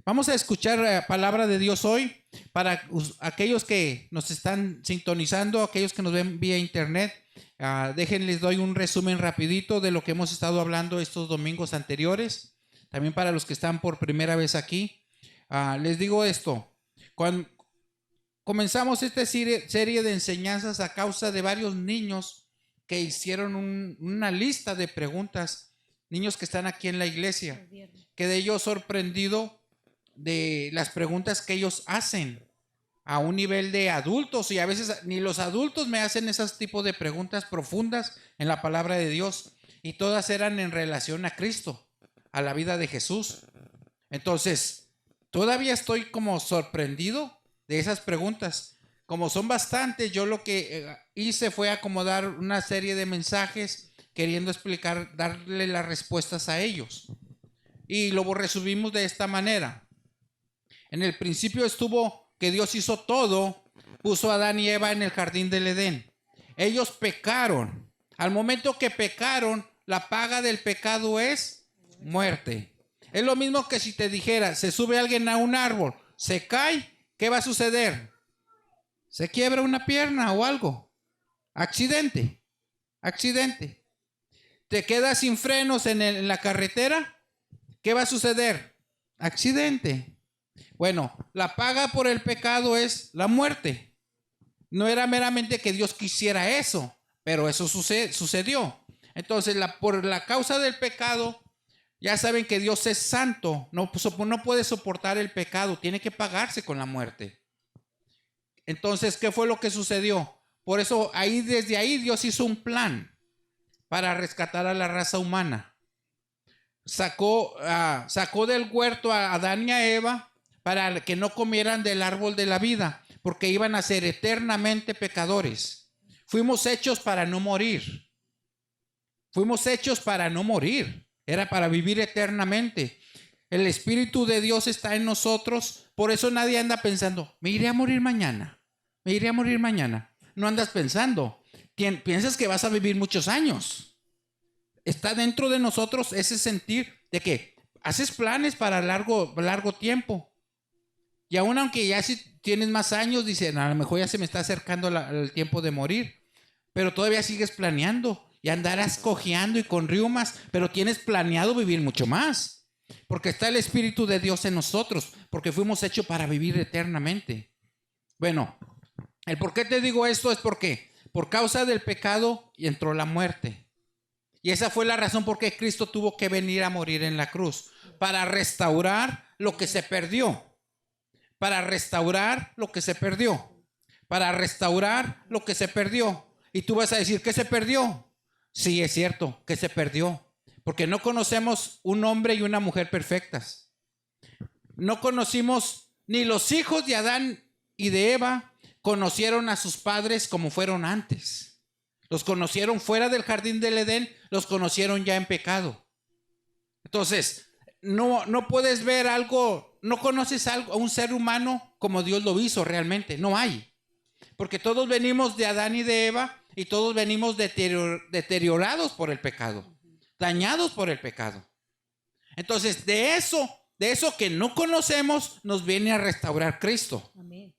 Vamos a escuchar palabra de Dios hoy para aquellos que nos están sintonizando, aquellos que nos ven vía internet. Les doy un resumen rapidito de lo que hemos estado hablando estos domingos anteriores. También para los que están por primera vez aquí, les digo esto. Cuando comenzamos esta serie de enseñanzas a causa de varios niños que hicieron una lista de preguntas, niños que están aquí en la iglesia, quedé yo sorprendido de las preguntas que ellos hacen a un nivel de adultos, y a veces ni los adultos me hacen esos tipos de preguntas profundas en la palabra de Dios, y todas eran en relación a Cristo, a la vida de Jesús. Entonces, todavía estoy como sorprendido de esas preguntas. Como son bastantes, yo lo que hice fue acomodar una serie de mensajes queriendo explicar, darle las respuestas a ellos. Y lo resumimos de esta manera. En el principio estuvo que Dios hizo todo, puso a Adán y Eva en el jardín del Edén. Ellos pecaron. Al momento que pecaron, la paga del pecado es muerte. Es lo mismo que si te dijera, se sube alguien a un árbol, se cae, ¿qué va a suceder? Se quiebra una pierna o algo. Accidente. Te quedas sin frenos en la carretera, ¿qué va a suceder? Accidente. Bueno, la paga por el pecado es la muerte. No era meramente que Dios quisiera eso, pero eso sucedió. Entonces, por la causa del pecado, ya saben que Dios es santo, no puede soportar el pecado, tiene que pagarse con la muerte. Entonces, ¿qué fue lo que sucedió? Por eso, desde ahí Dios hizo un plan para rescatar a la raza humana. Sacó del huerto a Adán y a Eva para que no comieran del árbol de la vida, porque iban a ser eternamente pecadores. Fuimos hechos para no morir. Era para vivir eternamente. El Espíritu de Dios está en nosotros. Por eso nadie anda pensando, me iré a morir mañana. No andas pensando. Piensas que vas a vivir muchos años. Está dentro de nosotros ese sentir de que haces planes para largo tiempo. Y aún aunque ya si tienes más años, dicen, a lo mejor ya se me está acercando el tiempo de morir, pero todavía sigues planeando y andarás cojeando y con riumas, pero tienes planeado vivir mucho más, porque está el Espíritu de Dios en nosotros, porque fuimos hechos para vivir eternamente. Bueno, el por qué te digo esto es porque por causa del pecado entró la muerte. Y esa fue la razón por qué Cristo tuvo que venir a morir en la cruz, para restaurar lo que se perdió. Y tú vas a decir, ¿qué se perdió? Sí, es cierto, que se perdió. Porque no conocemos un hombre y una mujer perfectas. No conocimos ni los hijos de Adán y de Eva conocieron a sus padres como fueron antes. Los conocieron fuera del jardín del Edén, los conocieron ya en pecado. Entonces, no puedes ver algo, no conoces a un ser humano como Dios lo hizo realmente, no hay. Porque todos venimos de Adán y de Eva y todos venimos deteriorados por el pecado, dañados por el pecado. Entonces, de eso que no conocemos, nos viene a restaurar Cristo. Amén.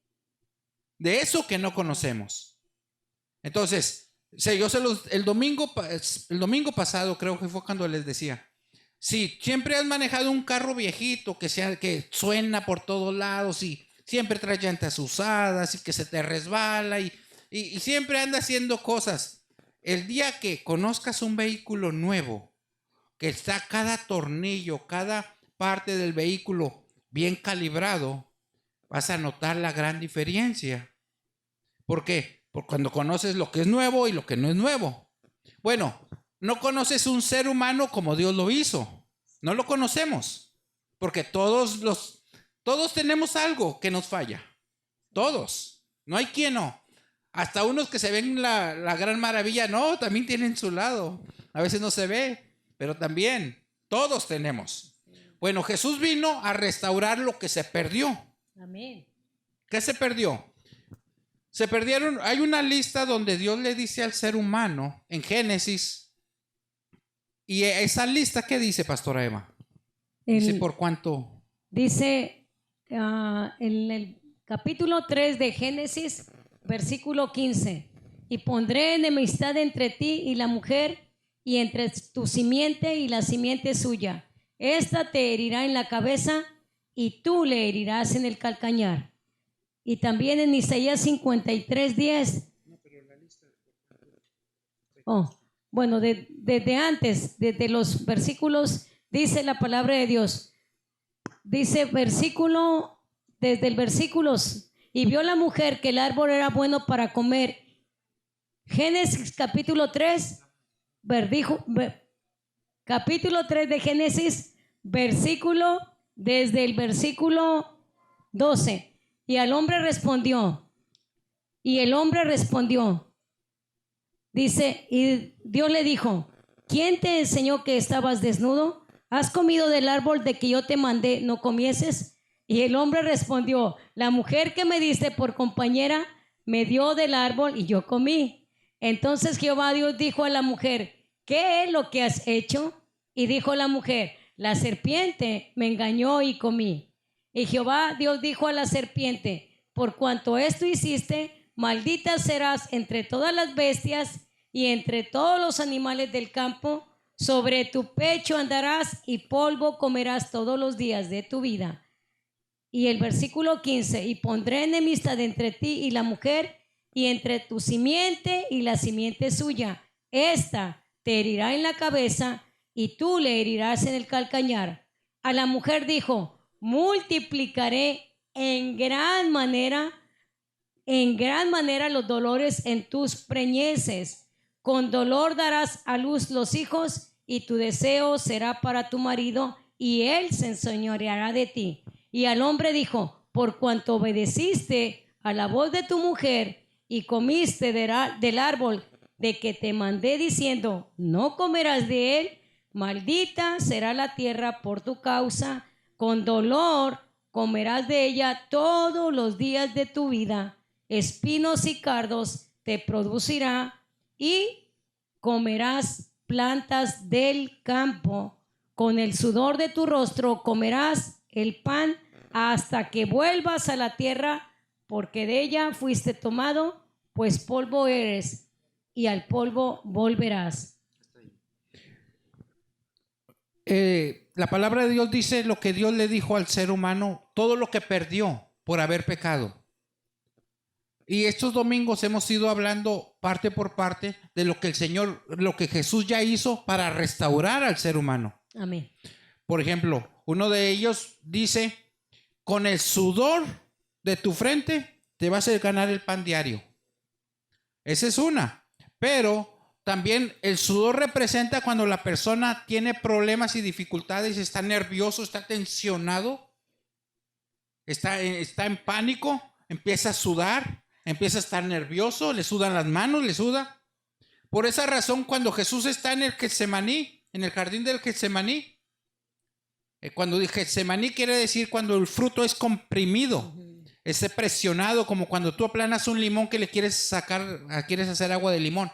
De eso que no conocemos. Entonces, el domingo pasado creo que fue cuando les decía, si siempre has manejado un carro viejito que suena por todos lados y siempre trae llantas usadas y que se te resbala y siempre anda haciendo cosas, el día que conozcas un vehículo nuevo, que está cada tornillo, cada parte del vehículo bien calibrado, vas a notar la gran diferencia. ¿Por qué? Porque cuando conoces lo que es nuevo y lo que no es nuevo. Bueno, no conoces un ser humano como Dios lo hizo. No lo conocemos. Porque todos tenemos algo que nos falla. Todos. No hay quien no. Hasta unos que se ven la gran maravilla, no, también tienen su lado. A veces no se ve, pero también todos tenemos. Bueno, Jesús vino a restaurar lo que se perdió. Amén. ¿Qué se perdió? Se perdieron, hay una lista donde Dios le dice al ser humano en Génesis, y esa lista, ¿qué dice, Pastora Eva? Dice por cuánto. Dice en el capítulo 3 de Génesis, versículo 15: y pondré enemistad entre ti y la mujer, y entre tu simiente y la simiente suya. Esta te herirá en la cabeza, y tú le herirás en el calcañar. Y también en Isaías 53:10. Bueno, desde antes, desde los versículos, dice la palabra de Dios. Dice desde el versículo: y vio la mujer que el árbol era bueno para comer. Génesis capítulo 3, capítulo 3 de Génesis, desde el versículo 12. Y el hombre respondió, dice, y Dios le dijo: ¿quién te enseñó que estabas desnudo? ¿Has comido del árbol de que yo te mandé no comieses? Y el hombre respondió: la mujer que me diste por compañera me dio del árbol y yo comí. Entonces Jehová Dios dijo a la mujer: ¿qué es lo que has hecho? Y dijo la mujer: la serpiente me engañó y comí. Y Jehová Dios dijo a la serpiente: por cuanto esto hiciste, maldita serás entre todas las bestias y entre todos los animales del campo. Sobre tu pecho andarás y polvo comerás todos los días de tu vida. Y el versículo 15: y pondré enemistad entre ti y la mujer, y entre tu simiente y la simiente suya. Esta te herirá en la cabeza, y tú le herirás en el calcañar. A la mujer dijo: multiplicaré en gran manera los dolores en tus preñeces. Con dolor darás a luz los hijos, y tu deseo será para tu marido, y él se enseñoreará de ti. Y al hombre dijo: por cuanto obedeciste a la voz de tu mujer y comiste del árbol de que te mandé diciendo: no comerás de él, maldita será la tierra por tu causa, con dolor comerás de ella todos los días de tu vida. Espinos y cardos te producirá, y comerás plantas del campo. Con el sudor de tu rostro comerás el pan hasta que vuelvas a la tierra, porque de ella fuiste tomado, pues polvo eres, y al polvo volverás. La palabra de Dios dice lo que Dios le dijo al ser humano, todo lo que perdió por haber pecado. Y estos domingos hemos ido hablando parte por parte de lo que el Señor, lo que Jesús ya hizo para restaurar al ser humano. Amén. Por ejemplo, uno de ellos dice: con el sudor de tu frente te vas a ganar el pan diario. Esa es una. Pero también el sudor representa cuando la persona tiene problemas y dificultades, está nervioso, está tensionado, está en pánico, empieza a sudar, empieza a estar nervioso, le sudan las manos, le suda. Por esa razón, cuando Jesús está en el Getsemaní, en el jardín del Getsemaní, cuando dije Getsemaní quiere decir cuando el fruto es comprimido, es presionado, como cuando tú aplanas un limón que le quieres hacer agua de limón.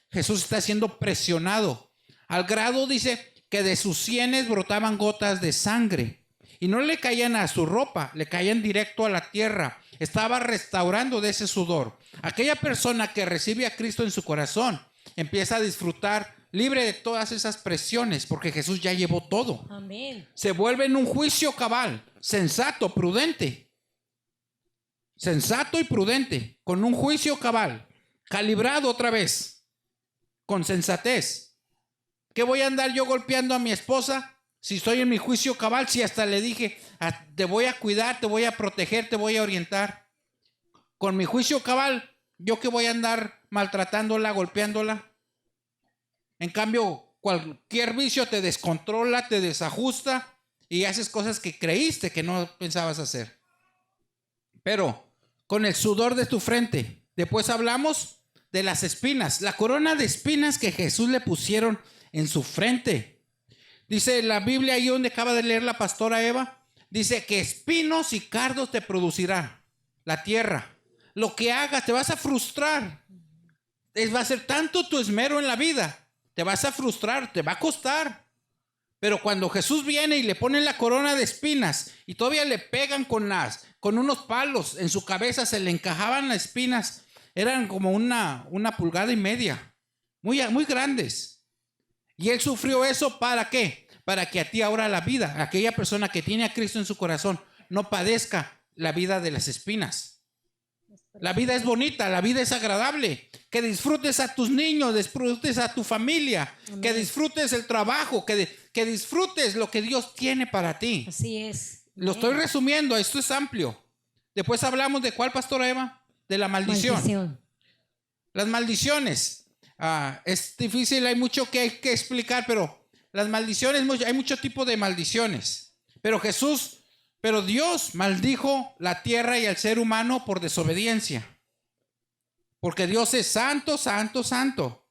Jesús está siendo presionado al grado, dice, que de sus sienes brotaban gotas de sangre y no le caían a su ropa, le caían directo a la tierra. Estaba restaurando de ese sudor. Aquella persona que recibe a Cristo en su corazón empieza a disfrutar libre de todas esas presiones, porque Jesús ya llevó todo. Amén. Se vuelve en un juicio cabal, sensato, prudente. Sensato y prudente, con un juicio cabal, calibrado otra vez, con sensatez. ¿Qué voy a andar yo golpeando a mi esposa si estoy en mi juicio cabal? Si hasta le dije, te voy a cuidar, te voy a proteger, te voy a orientar. Con mi juicio cabal, ¿yo qué voy a andar maltratándola, golpeándola? En cambio, cualquier vicio te descontrola, te desajusta y haces cosas que creíste que no pensabas hacer. Pero con el sudor de tu frente. Después hablamos de las espinas, la corona de espinas que Jesús le pusieron en su frente. Dice la Biblia ahí donde acaba de leer la pastora Eva, dice que espinos y cardos te producirá la tierra. Lo que hagas te vas a frustrar. Va a ser tanto tu esmero en la vida, te vas a frustrar, te va a costar. Pero cuando Jesús viene y le ponen la corona de espinas y todavía le pegan con unos palos en su cabeza, se le encajaban las espinas, eran como una pulgada y media, muy grandes. Y él sufrió eso, ¿para qué? Para que a ti ahora la vida, aquella persona que tiene a Cristo en su corazón, no padezca la vida de las espinas. La vida es bonita, la vida es agradable. Que disfrutes a tus niños, disfrutes a tu familia, amén, que disfrutes el trabajo, que disfrutes lo que Dios tiene para ti. Así es. Lo estoy resumiendo, esto es amplio. Después hablamos de ¿cuál, pastora Eva? De la maldición. Las maldiciones. Es difícil, hay mucho que hay que explicar, pero las maldiciones, hay mucho tipo de maldiciones. Pero Dios maldijo la tierra y al ser humano por desobediencia. Porque Dios es santo, santo, santo.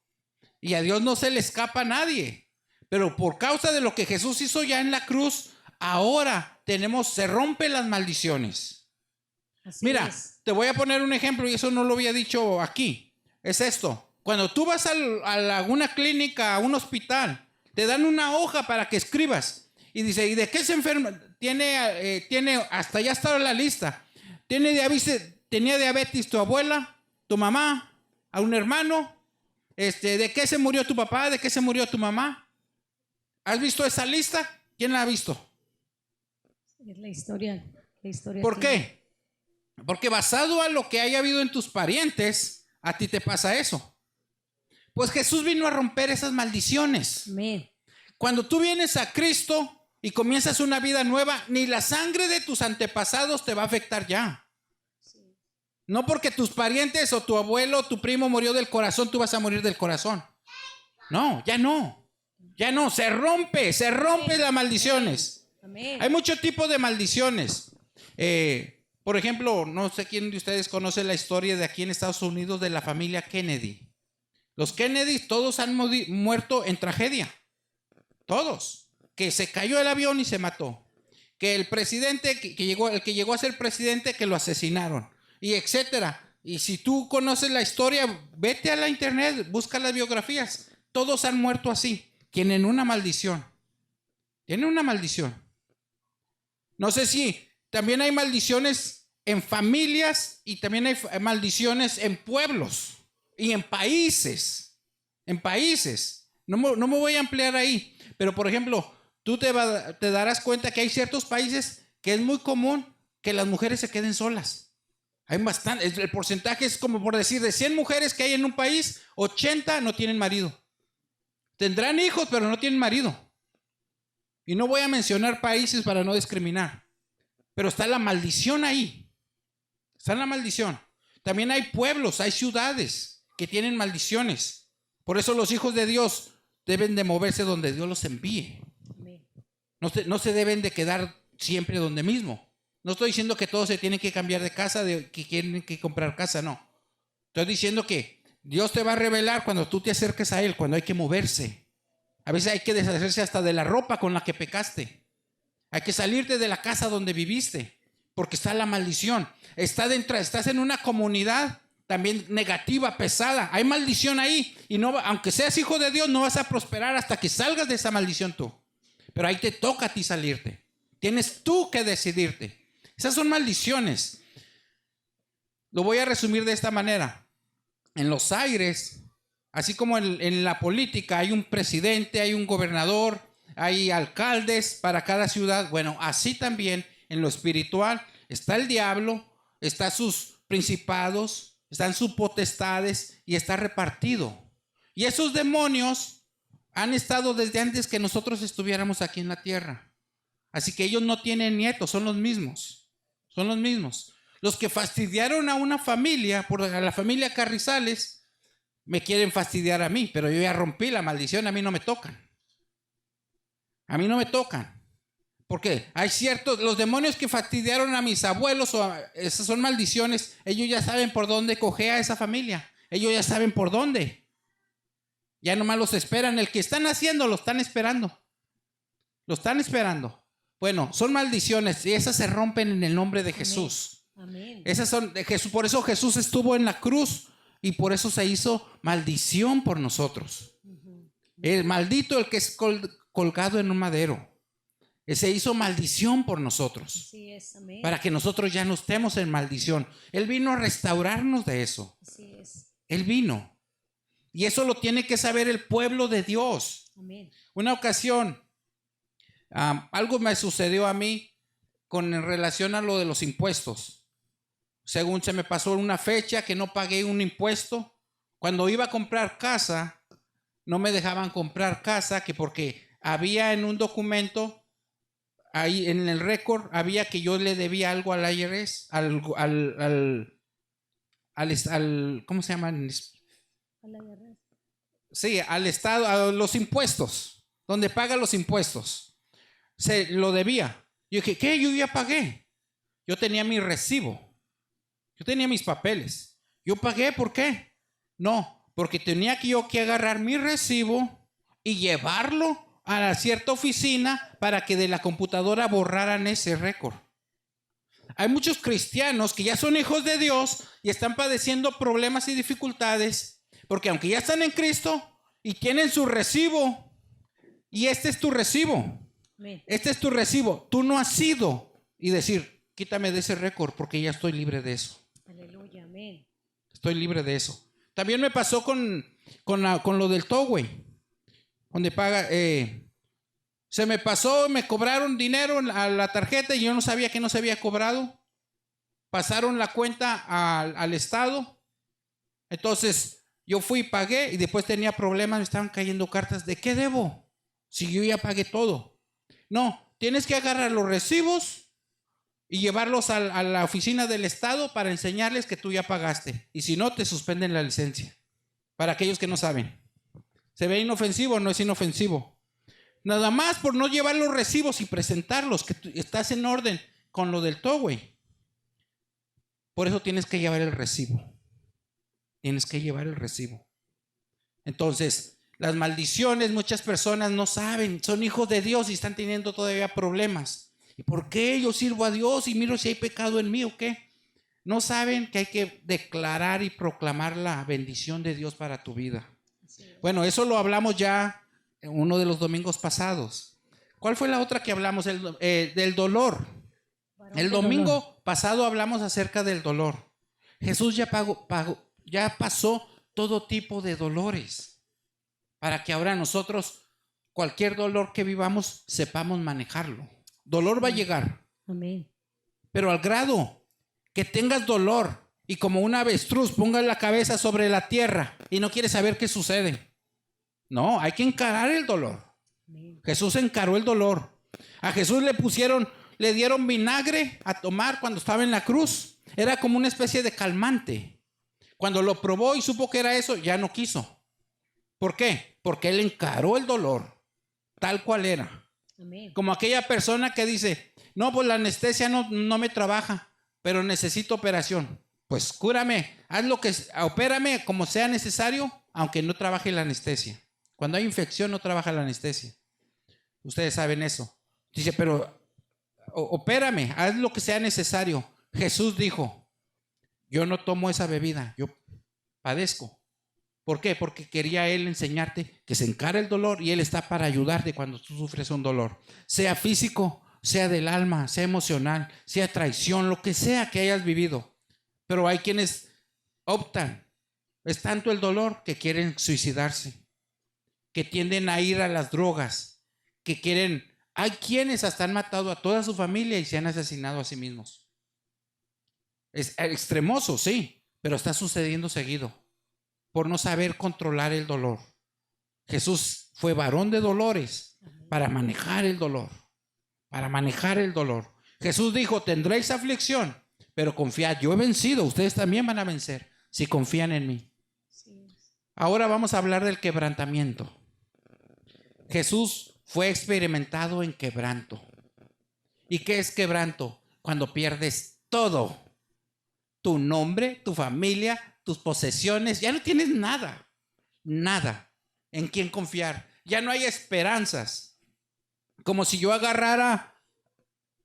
Y a Dios no se le escapa a nadie. Pero por causa de lo que Jesús hizo ya en la cruz, ahora se rompen las maldiciones. Así Mira, es. te voy a poner un ejemplo y eso no lo había dicho aquí. Es esto. Cuando tú vas a alguna clínica, a un hospital, te dan una hoja para que escribas. Y dice, ¿y de qué se enferma? Tiene, hasta ya está la lista. Tenía diabetes tu abuela, tu mamá, a un hermano. ¿De qué se murió tu papá? ¿De qué se murió tu mamá? ¿Has visto esa lista? ¿Quién la ha visto? Es la historia. ¿Por qué? Porque basado a lo que haya habido en tus parientes, a ti te pasa eso. Pues Jesús vino a romper esas maldiciones. Amén. Cuando tú vienes a Cristo y comienzas una vida nueva, ni la sangre de tus antepasados te va a afectar ya. Sí. No porque tus parientes o tu abuelo o tu primo murió del corazón, tú vas a morir del corazón. No, ya no. Ya no, se rompe las maldiciones. Amén. Hay mucho tipo de maldiciones. Por ejemplo, no sé quién de ustedes conoce la historia de aquí en Estados Unidos de la familia Kennedy. Los Kennedy todos han muerto en tragedia. Todos. Que se cayó el avión y se mató. Que el presidente el que llegó a ser presidente, que lo asesinaron. Y etcétera. Y si tú conoces la historia, vete a la internet, busca las biografías. Todos han muerto así. Tienen una maldición. Tienen una maldición. No sé si también hay maldiciones en familias y también hay maldiciones en pueblos y en países. En países. No me voy a ampliar ahí. Pero, por ejemplo, tú te darás cuenta que hay ciertos países que es muy común que las mujeres se queden solas. Hay bastante. El porcentaje es como por decir, de 100 mujeres que hay en un país, 80 no tienen marido. Tendrán hijos, pero no tienen marido. Y no voy a mencionar países para no discriminar. Pero está la maldición ahí. Está la maldición. También hay pueblos, hay ciudades que tienen maldiciones. Por eso los hijos de Dios deben de moverse donde Dios los envíe. No se deben de quedar siempre donde mismo. No estoy diciendo que todos se tienen que cambiar de casa, que tienen que comprar casa, no. Estoy diciendo que Dios te va a revelar cuando tú te acerques a Él, cuando hay que moverse. A veces hay que deshacerse hasta de la ropa con la que pecaste. Hay que salirte de la casa donde viviste, porque está la maldición. Estás en una comunidad también negativa, pesada. Hay maldición ahí. Y no, aunque seas hijo de Dios, no vas a prosperar hasta que salgas de esa maldición tú. Pero ahí te toca a ti salirte. Tienes tú que decidirte. Esas son maldiciones. Lo voy a resumir de esta manera. En los aires, así como en la política, hay un presidente, hay un gobernador, hay alcaldes para cada ciudad. Bueno, así también en lo espiritual está el diablo, están sus principados, están sus potestades y está repartido. Y esos demonios han estado desde antes que nosotros estuviéramos aquí en la tierra. Así que ellos no tienen nietos, son los mismos. Son los mismos. Los que fastidiaron a una familia, a la familia Carrizales, me quieren fastidiar a mí, pero yo ya rompí la maldición, a mí no me tocan. A mí no me tocan. ¿Por qué? Hay los demonios que fastidiaron a mis abuelos, esas son maldiciones, ellos ya saben por dónde coger a esa familia. Ellos ya saben por dónde. Ya nomás los esperan. El que están haciendo, lo están esperando. Lo están esperando. Bueno, son maldiciones y esas se rompen en el nombre de Jesús. Amén. Esas son de Jesús. Por eso Jesús estuvo en la cruz y por eso se hizo maldición por nosotros. El maldito el que colgado en un madero. Se hizo maldición por nosotros. Así es, amén. Para que nosotros ya no estemos en maldición. Él vino a restaurarnos de eso. Así es. Él vino. Y eso lo tiene que saber el pueblo de Dios. Amén. Una ocasión, algo me sucedió a mí en relación a lo de los impuestos. Según se me pasó una fecha que no pagué un impuesto. Cuando iba a comprar casa, no me dejaban comprar casa, que porque había en un documento, ahí en el récord, había que yo le debía algo al IRS, ¿cómo se llama? Sí, al Estado, a los impuestos, donde paga los impuestos. Se lo debía. Yo dije, ¿qué? Yo ya pagué. Yo tenía mi recibo. Yo tenía mis papeles. Yo pagué, ¿por qué? No, porque tenía que agarrar mi recibo y llevarlo a la cierta oficina para que de la computadora borraran ese récord. Hay muchos cristianos que ya son hijos de Dios y están padeciendo problemas y dificultades porque aunque ya están en Cristo y tienen su recibo, y este es tu recibo, este es tu recibo, tú no has ido y decir, quítame de ese récord porque ya estoy libre de eso. Aleluya, amén. Estoy libre de eso. También me pasó con lo del towway, donde paga, se me pasó, me cobraron dinero a la tarjeta y yo no sabía que no se había cobrado. Pasaron la cuenta al Estado. Entonces yo fui y pagué y después tenía problemas, me estaban cayendo cartas. ¿De qué debo? Si yo ya pagué todo. No, tienes que agarrar los recibos y llevarlos a la oficina del Estado para enseñarles que tú ya pagaste. Y si no, te suspenden la licencia. Para aquellos que no saben. ¿Se ve inofensivo o no es inofensivo? Nada más por no llevar los recibos y presentarlos, que estás en orden con lo del towway. Por eso tienes que llevar el recibo. Tienes que llevar el recibo. Entonces, las maldiciones, muchas personas no saben, son hijos de Dios y están teniendo todavía problemas. ¿Y por qué yo sirvo a Dios y miro si hay pecado en mí o qué? No saben que hay que declarar y proclamar la bendición de Dios para tu vida. Bueno, eso lo hablamos ya en uno de los domingos pasados. ¿Cuál fue la otra que hablamos? Del dolor. El domingo pasado hablamos acerca del dolor. Jesús ya pasó todo tipo de dolores para que ahora nosotros, cualquier dolor que vivamos, sepamos manejarlo. Dolor va a llegar. Amén. Pero al grado que tengas dolor y como un avestruz pongas la cabeza sobre la tierra y no quieres saber qué sucede. No, hay que encarar el dolor. Amén. Jesús encaró el dolor. A Jesús le dieron vinagre a tomar cuando estaba en la cruz. Era como una especie de calmante. Cuando lo probó y supo que era eso, ya no quiso. ¿Por qué? Porque él encaró el dolor tal cual era. Amén. Como aquella persona que dice, no, pues la anestesia no me trabaja, pero necesito operación. Pues cúrame, opérame como sea necesario, aunque no trabaje la anestesia. Cuando hay infección no trabaja la anestesia. Ustedes saben eso. Dice, pero opérame, haz lo que sea necesario. Jesús dijo, yo no tomo esa bebida, yo padezco. ¿Por qué? Porque quería él enseñarte que se encara el dolor y él está para ayudarte cuando tú sufres un dolor. Sea físico, sea del alma, sea emocional, sea traición, lo que sea que hayas vivido. Pero hay quienes optan. Es tanto el dolor que quieren suicidarse, que tienden a ir a las drogas, que quieren... Hay quienes hasta han matado a toda su familia y se han asesinado a sí mismos. Es extremoso, sí, pero está sucediendo seguido por no saber controlar el dolor. Jesús fue varón de dolores para manejar el dolor, para manejar el dolor. Jesús dijo, tendréis aflicción, pero confiad, yo he vencido, ustedes también van a vencer si confían en mí. Ahora vamos a hablar del quebrantamiento. Jesús fue experimentado en quebranto. ¿Y qué es quebranto? Cuando pierdes todo. Tu nombre, tu familia, tus posesiones. Ya no tienes nada. Nada en quién confiar. Ya no hay esperanzas. Como si yo agarrara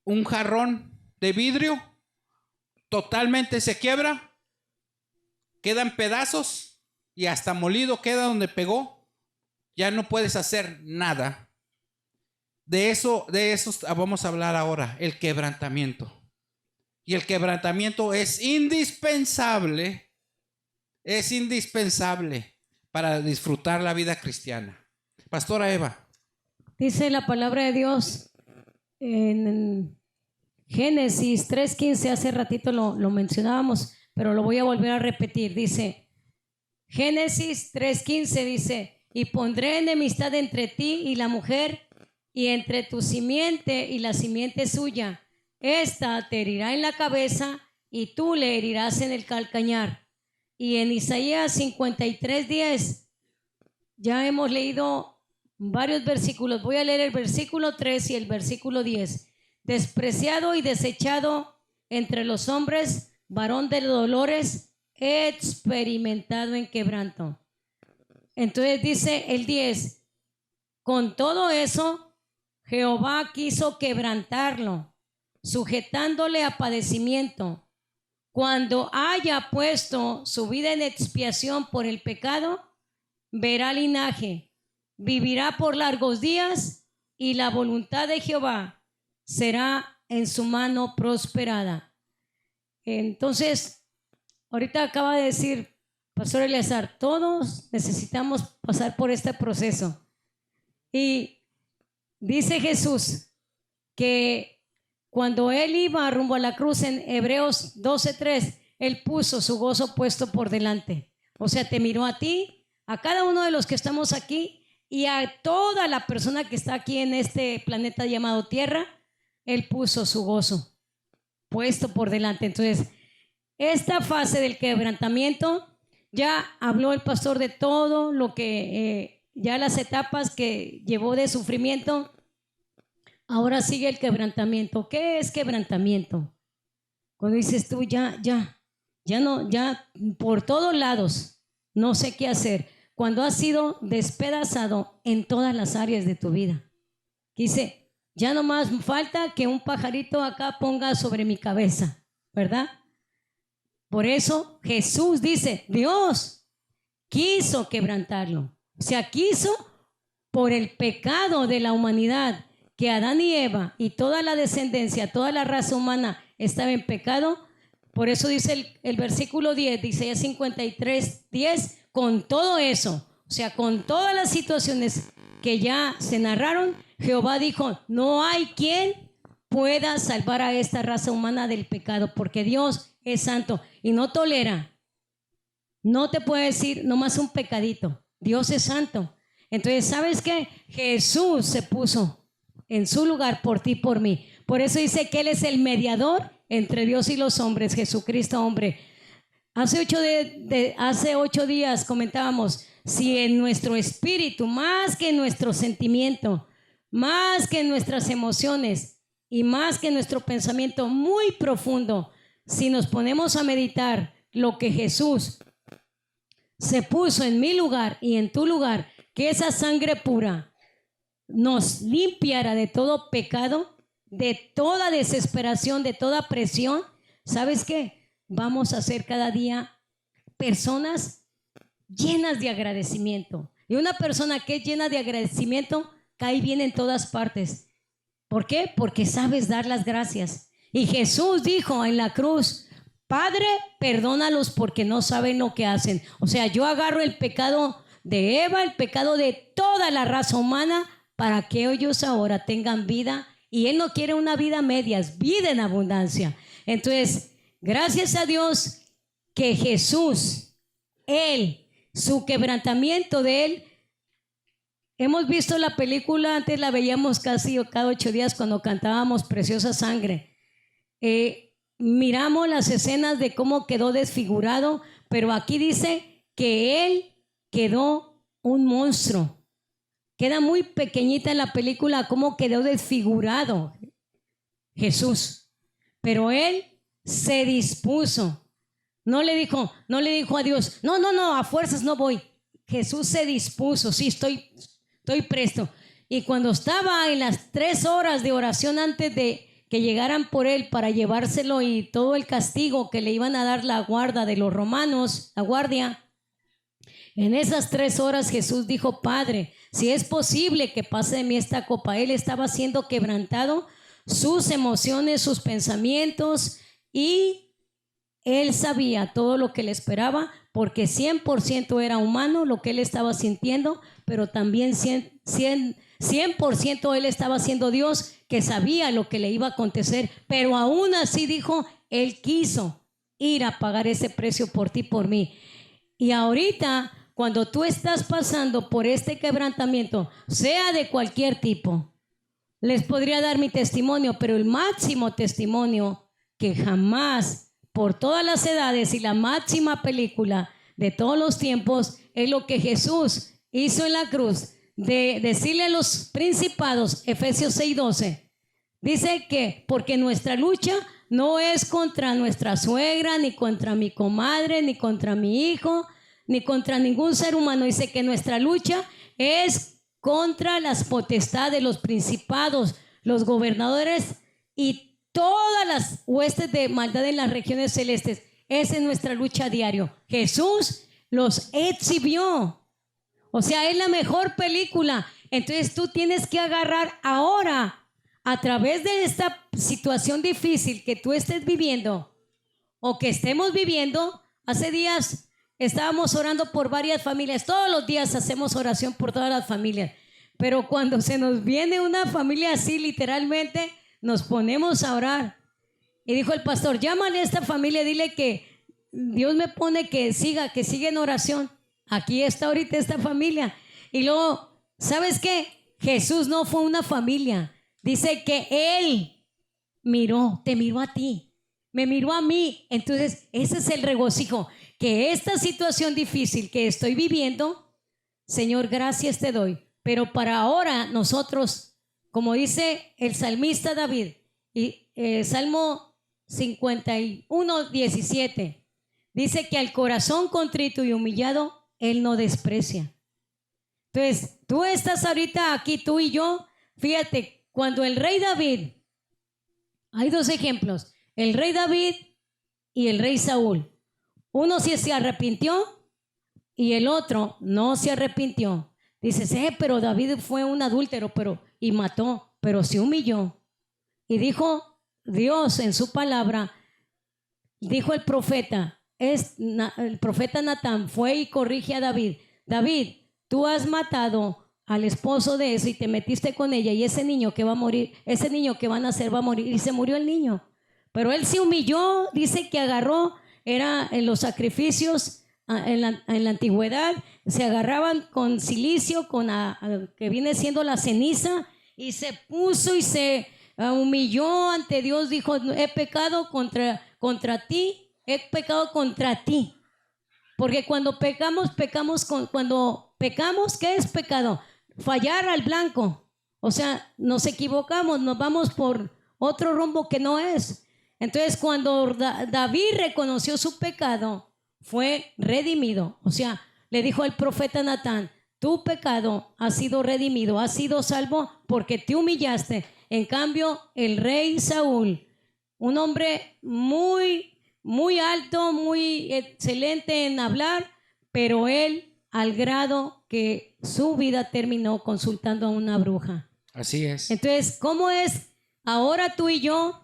un jarrón de vidrio. Totalmente se quiebra. Quedan pedazos. Y hasta molido queda donde pegó. Ya no puedes hacer nada. De eso vamos a hablar ahora, el quebrantamiento. Y el quebrantamiento es indispensable para disfrutar la vida cristiana. Pastora Eva. Dice la palabra de Dios en Génesis 3:15, hace ratito lo mencionábamos, pero lo voy a volver a repetir. Dice, Génesis 3:15 dice, y pondré enemistad entre ti y la mujer, y entre tu simiente y la simiente suya. Esta te herirá en la cabeza y tú le herirás en el calcañar. Y en Isaías 53:10 ya hemos leído varios versículos. Voy a leer el versículo 3 y el versículo 10. Despreciado y desechado entre los hombres, varón de dolores, experimentado en quebranto. Entonces dice el 10, con todo eso, Jehová quiso quebrantarlo, sujetándole a padecimiento. Cuando haya puesto su vida en expiación por el pecado, verá linaje, vivirá por largos días, y la voluntad de Jehová será en su mano prosperada. Entonces, ahorita acaba de decir Pastor Eleazar, todos necesitamos pasar por este proceso. Y dice Jesús que cuando él iba rumbo a la cruz en Hebreos 12:3, él puso su gozo puesto por delante. O sea, te miró a ti, a cada uno de los que estamos aquí y a toda la persona que está aquí en este planeta llamado Tierra, él puso su gozo puesto por delante. Entonces, esta fase del quebrantamiento, ya habló el pastor de todo lo que ya las etapas que llevó de sufrimiento. Ahora sigue el quebrantamiento. ¿Qué es quebrantamiento? Cuando dices tú, ya no, ya por todos lados, no sé qué hacer. Cuando has sido despedazado en todas las áreas de tu vida. Dice, ya no más falta que un pajarito acá ponga sobre mi cabeza, ¿verdad? Por eso Jesús dice, Dios quiso quebrantarlo. O sea, quiso por el pecado de la humanidad, que Adán y Eva y toda la descendencia, toda la raza humana estaba en pecado. Por eso dice el versículo 10, dice Isaías 53:10, con todo eso, o sea, con todas las situaciones que ya se narraron, Jehová dijo, no hay quien pueda salvar a esta raza humana del pecado, porque Dios es santo y no tolera. No te puede decir nomás un pecadito. Dios es santo. Entonces, ¿sabes qué? Jesús se puso en su lugar por ti y por mí. Por eso dice que Él es el mediador entre Dios y los hombres, Jesucristo hombre. Hace 8 días comentábamos, si en nuestro espíritu, más que en nuestro sentimiento, más que en nuestras emociones y más que en nuestro pensamiento muy profundo, si nos ponemos a meditar lo que Jesús se puso en mi lugar y en tu lugar, que esa sangre pura nos limpiara de todo pecado, de toda desesperación, de toda presión, ¿sabes qué? Vamos a ser cada día personas llenas de agradecimiento. Y una persona que es llena de agradecimiento cae bien en todas partes. ¿Por qué? Porque sabes dar las gracias. Y Jesús dijo en la cruz, Padre, perdónalos porque no saben lo que hacen. O sea, yo agarro el pecado de Eva, el pecado de toda la raza humana, para que ellos ahora tengan vida. Y Él no quiere una vida a medias, vida en abundancia. Entonces, gracias a Dios que Jesús, Él, su quebrantamiento de Él, hemos visto la película, antes la veíamos casi cada 8 días cuando cantábamos Preciosa Sangre. Miramos las escenas de cómo quedó desfigurado, pero aquí dice que Él quedó un monstruo. Queda muy pequeñita en la película cómo quedó desfigurado Jesús, pero Él se dispuso. No le dijo a Dios, no, a fuerzas no voy. Jesús se dispuso, sí, estoy presto. Y cuando estaba en las 3 horas de oración antes de que llegaran por él para llevárselo y todo el castigo que le iban a dar la guardia de los romanos, la guardia, En esas 3 horas Jesús dijo: Padre, si es posible que pase de mí esta copa. Él estaba siendo quebrantado, sus emociones, sus pensamientos, y él sabía todo lo que le esperaba, porque 100% era humano lo que él estaba sintiendo, pero también 100% él estaba siendo Dios, que sabía lo que le iba a acontecer, pero aún así dijo: Él quiso ir a pagar ese precio por ti, por mí. Y ahorita, cuando tú estás pasando por este quebrantamiento, sea de cualquier tipo, les podría dar mi testimonio, pero el máximo testimonio que jamás, por todas las edades, y la máxima película de todos los tiempos, es lo que Jesús hizo en la cruz, de decirle a los principados, Efesios 6:12, dice que porque nuestra lucha no es contra nuestra suegra, ni contra mi comadre, ni contra mi hijo, ni contra ningún ser humano. Dice que nuestra lucha es contra las potestades, los principados, los gobernadores y todas las huestes de maldad en las regiones celestes. Esa es nuestra lucha diario. Jesús los exhibió. O sea, es la mejor película. Entonces tú tienes que agarrar ahora, a través de esta situación difícil que tú estés viviendo o que estemos viviendo. Hace días estábamos orando por varias familias. Todos los días hacemos oración por todas las familias. Pero cuando se nos viene una familia así, literalmente, nos ponemos a orar. Y dijo el pastor: llámale a esta familia, dile que Dios me pone que siga en oración. Aquí está ahorita esta familia. Y luego, ¿sabes qué? Jesús no fue una familia. Dice que Él te miró a ti, me miró a mí. Entonces, ese es el regocijo. Que esta situación difícil que estoy viviendo, Señor, gracias te doy. Pero para ahora nosotros, como dice el salmista David, y Salmo 51:17, dice que al corazón contrito y humillado Él no desprecia. Entonces, tú estás ahorita aquí, tú y yo. Fíjate, cuando el rey David, hay 2 ejemplos, el rey David y el rey Saúl. Uno sí se arrepintió y el otro no se arrepintió. Dices: pero David fue un adúltero y mató, pero se humilló. Y dijo Dios en su palabra, dijo el profeta Natán, fue y corrige a David: David, tú has matado al esposo de eso y te metiste con ella, y ese niño que va a morir, ese niño que va a nacer va a morir. Y se murió el niño. Pero él se humilló. Dice que agarró, era en los sacrificios en la antigüedad, se agarraban con silicio, que viene siendo la ceniza, y se puso y se humilló ante Dios. Dijo: he pecado contra ti, he pecado contra ti. Porque cuando pecamos, ¿qué es pecado? Fallar al blanco. O sea, nos equivocamos, nos vamos por otro rumbo que no es. Entonces, cuando David reconoció su pecado, fue redimido. O sea, le dijo al profeta Natán: tu pecado ha sido redimido, has sido salvo porque te humillaste. En cambio, el rey Saúl, un hombre muy, muy alto, muy excelente en hablar, pero él, al grado que su vida terminó consultando a una bruja. Así es. Entonces, ¿cómo es ahora tú y yo?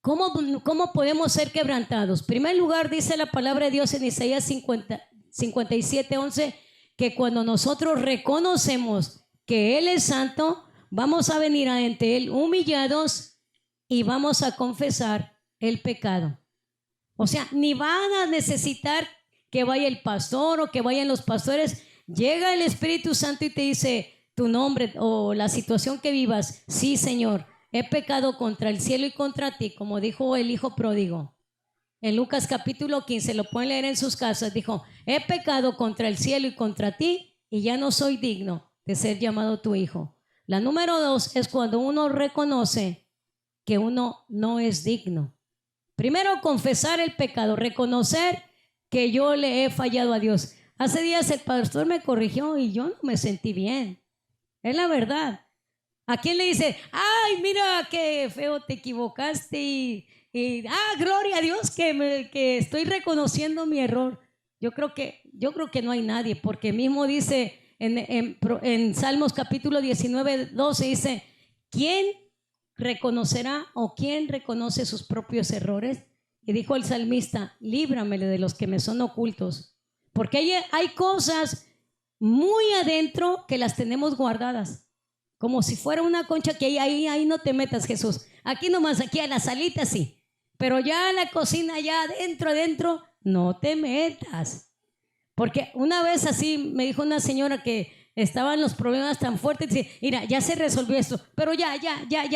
¿Cómo podemos ser quebrantados? En primer lugar, dice la palabra de Dios en Isaías 57:11, que cuando nosotros reconocemos que Él es santo, vamos a venir ante Él humillados y vamos a confesar el pecado. O sea, ni van a necesitar que vaya el pastor o que vayan los pastores. Llega el Espíritu Santo y te dice tu nombre o la situación que vivas. Sí, Señor, he pecado contra el cielo y contra ti, como dijo el hijo pródigo. En Lucas capítulo 15, lo pueden leer en sus casas, dijo: he pecado contra el cielo y contra ti, y ya no soy digno de ser llamado tu hijo. La número 2 es cuando uno reconoce que uno no es digno. Primero, confesar el pecado, reconocer que yo le he fallado a Dios. Hace días el pastor me corrigió y yo no me sentí bien. Es la verdad. ¿A quién le dice: ay, mira qué feo te equivocaste gloria a Dios que estoy reconociendo mi error? Yo creo que yo creo que no hay nadie, porque mismo dice en Salmos capítulo 19, 12, dice, ¿quién reconocerá o quién reconoce sus propios errores? Y dijo el salmista, líbramele de los que me son ocultos, porque hay cosas muy adentro que las tenemos guardadas, como si fuera una concha que ahí no te metas, Jesús. Aquí nomás, aquí a la salita sí, pero ya a la cocina, ya adentro, no te metas. Porque una vez así me dijo una señora que estaban los problemas tan fuertes, dice, mira, ya se resolvió esto, pero ya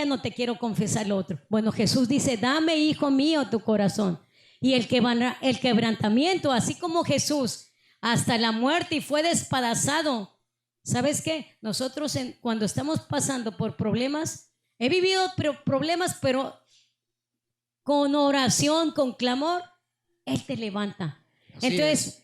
no te quiero confesar lo otro. Bueno, Jesús dice, dame, hijo mío, tu corazón. Y el quebrantamiento, así como Jesús hasta la muerte y fue despedazado. ¿Sabes qué? Nosotros cuando estamos pasando por problemas, he vivido problemas, pero con oración, con clamor, Él te levanta. Así Entonces,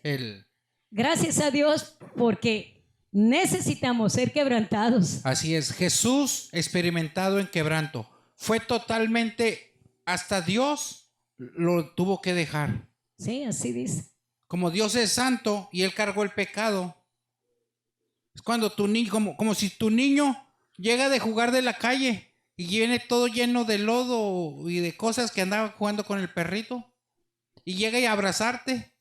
gracias a Dios, porque necesitamos ser quebrantados. Así es, Jesús experimentado en quebranto. Fue totalmente, hasta Dios lo tuvo que dejar. Sí, así dice. Como Dios es santo y Él cargó el pecado. Es cuando tu niño, como si tu niño llega de jugar de la calle y viene todo lleno de lodo y de cosas que andaba jugando con el perrito y llega y a abrazarte.